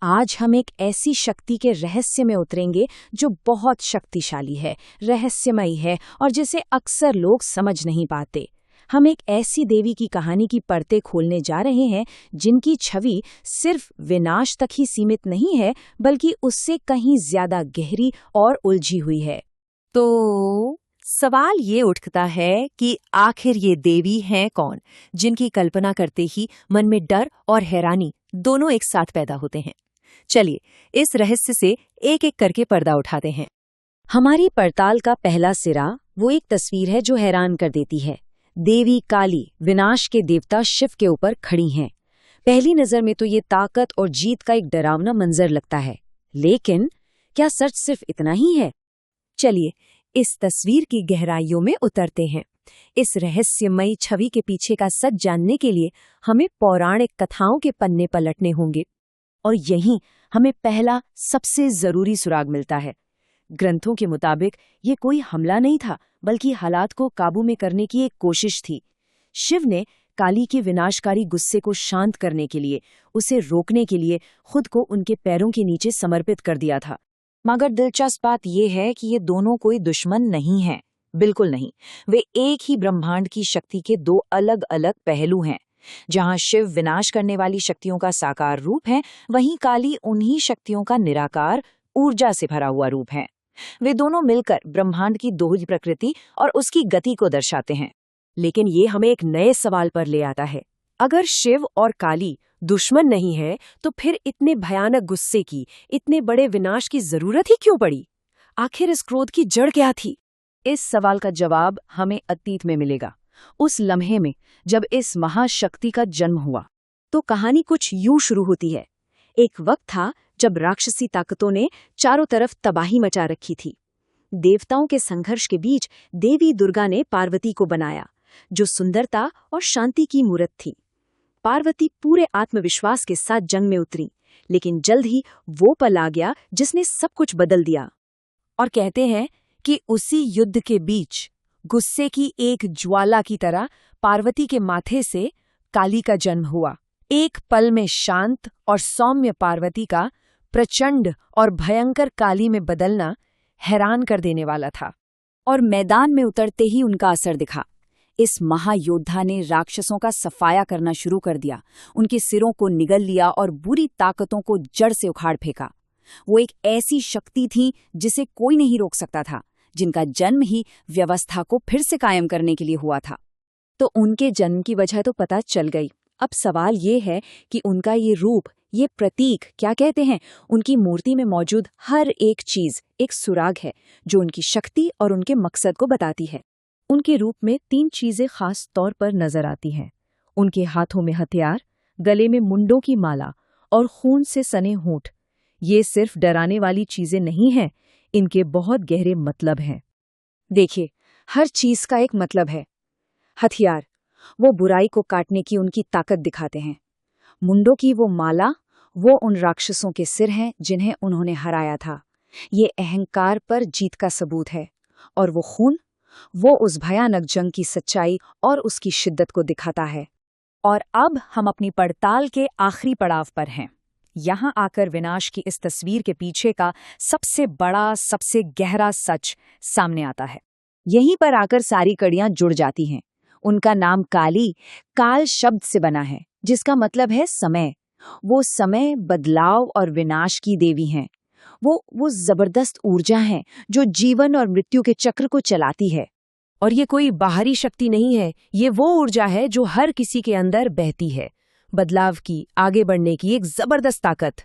आज हम एक ऐसी शक्ति के रहस्य में उतरेंगे जो बहुत शक्तिशाली है, रहस्यमयी है और जिसे अक्सर लोग समझ नहीं पाते। हम एक ऐसी देवी की कहानी की परतें खोलने जा रहे हैं जिनकी छवि सिर्फ विनाश तक ही सीमित नहीं है, बल्कि उससे कहीं ज्यादा गहरी और उलझी हुई है। तो सवाल ये उठता है कि आखिर ये देवी हैं कौन, जिनकी कल्पना करते ही मन में डर और हैरानी दोनों एक साथ पैदा होते हैं। चलिए इस रहस्य से एक एक करके पर्दा उठाते हैं। हमारी पड़ताल का पहला सिरा वो एक तस्वीर है जो हैरान कर देती है। देवी काली विनाश के देवता शिव के ऊपर खड़ी हैं। पहली नजर में तो ये ताकत और जीत का एक डरावना मंजर लगता है, लेकिन क्या सच सिर्फ इतना ही है? चलिए इस तस्वीर की गहराइयों में उतरते हैं। इस रहस्यमयी छवि के पीछे का सच जानने के लिए हमें पौराणिक कथाओं के पन्ने पलटने होंगे, और यहीं हमें पहला सबसे जरूरी सुराग मिलता है। ग्रंथों के मुताबिक ये कोई हमला नहीं था, बल्कि हालात को काबू में करने की एक कोशिश थी। शिव ने काली के विनाशकारी गुस्से को शांत करने के लिए, उसे रोकने के लिए खुद को उनके पैरों के नीचे समर्पित कर दिया था। मगर दिलचस्प बात यह है कि ये दोनों कोई दुश्मन नहीं हैं, बिल्कुल नहीं। वे एक ही ब्रह्मांड की शक्ति के दो अलग अलग पहलू हैं। जहां शिव विनाश करने वाली शक्तियों का साकार रूप है, वहीं काली उन्हीं शक्तियों का निराकार ऊर्जा से भरा हुआ रूप है। वे दोनों मिलकर ब्रह्मांड की दोहरी प्रकृति और उसकी गति को दर्शाते हैं। लेकिन ये हमें एक नए सवाल पर ले आता है। अगर शिव और काली दुश्मन नहीं है, तो फिर इतने भयानक गुस्से की, इतने बड़े विनाश की जरूरत ही क्यों पड़ी? आखिर इस क्रोध की जड़ क्या थी? इस सवाल का जवाब हमें अतीत में मिलेगा, उस लम्हे में जब इस महाशक्ति का जन्म हुआ। तो कहानी कुछ यूं शुरू होती है। एक वक्त था जब राक्षसी ताकतों ने चारों तरफ तबाही मचा रखी थी। देवताओं के संघर्ष के बीच देवी दुर्गा ने पार्वती को बनाया, जो सुंदरता और शांति की मूर्त थी। पार्वती पूरे आत्मविश्वास के साथ जंग में उतरी, लेकिन जल्द ही वो पल आ गया जिसने सब कुछ बदल दिया। और कहते हैं कि उसी युद्ध के बीच गुस्से की एक ज्वाला की तरह पार्वती के माथे से काली का जन्म हुआ। एक पल में शांत और सौम्य पार्वती का प्रचंड और भयंकर काली में बदलना हैरान कर देने वाला था। और मैदान में उतरते ही उनका असर दिखा। इस महायोद्धा ने राक्षसों का सफाया करना शुरू कर दिया, उनके सिरों को निगल लिया और बुरी ताकतों को जड़ से उखाड़ फेंका। वो एक ऐसी शक्ति थी जिसे कोई नहीं रोक सकता था, जिनका जन्म ही व्यवस्था को फिर से कायम करने के लिए हुआ था। तो उनके जन्म की वजह तो पता चल गई। अब सवाल ये है कि उनका ये रूप, ये प्रतीक क्या कहते हैं? उनकी मूर्ति में मौजूद हर एक चीज एक सुराग है जो उनकी शक्ति और उनके मकसद को बताती है। उनके रूप में 3 चीजें खास तौर पर नजर आती हैं। उनके हाथों में हथियार, गले में मुंडों की माला और खून से सने होंठ। ये सिर्फ डराने वाली चीजें नहीं हैं, इनके बहुत गहरे मतलब हैं। देखिए, हर चीज का एक मतलब है। हथियार, वो बुराई को काटने की उनकी ताकत दिखाते हैं। मुंडों की वो माला, वो उन राक्षसों के सिर हैं जिन्हें उन्होंने हराया था। ये अहंकार पर जीत का सबूत है। और वो खून, वो उस भयानक जंग की सच्चाई और उसकी शिद्दत को दिखाता है। और अब हम अपनी पड़ताल के आखिरी पड़ाव पर हैं। यहाँ आकर विनाश की इस तस्वीर के पीछे का सबसे बड़ा, सबसे गहरा सच सामने आता है। यहीं पर आकर सारी कड़ियां जुड़ जाती हैं। उनका नाम काली, काल शब्द से बना है, जिसका मतलब है समय। वो समय, बदलाव और विनाश की देवी हैं। वो जबरदस्त ऊर्जा है जो जीवन और मृत्यु के चक्र को चलाती है। और ये कोई बाहरी शक्ति नहीं है, ये वो ऊर्जा है जो हर किसी के अंदर बहती है। बदलाव की, आगे बढ़ने की एक जबरदस्त ताकत।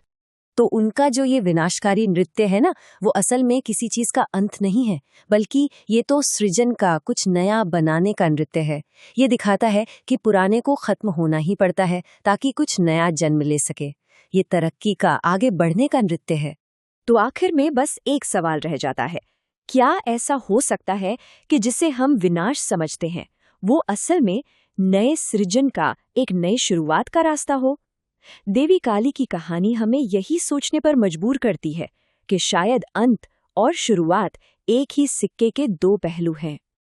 तो उनका जो ये विनाशकारी नृत्य है ना, वो असल में किसी चीज का अंत नहीं है, बल्कि ये तो सृजन का, कुछ नया बनाने का नृत्य है। ये दिखाता है कि पुराने को खत्म होना ही पड़ता है ताकि कुछ नया जन्म ले सके। ये तरक्की का, आगे बढ़ने का नृत्य है। तो आखिर में बस एक सवाल रह जाता है, क्या ऐसा हो सकता है कि जिसे हम विनाश समझते हैं वो असल में नए सृजन का, एक नई शुरुआत का रास्ता हो? देवी काली की कहानी हमें यही सोचने पर मजबूर करती है कि शायद अंत और शुरुआत एक ही सिक्के के 2 पहलू हैं।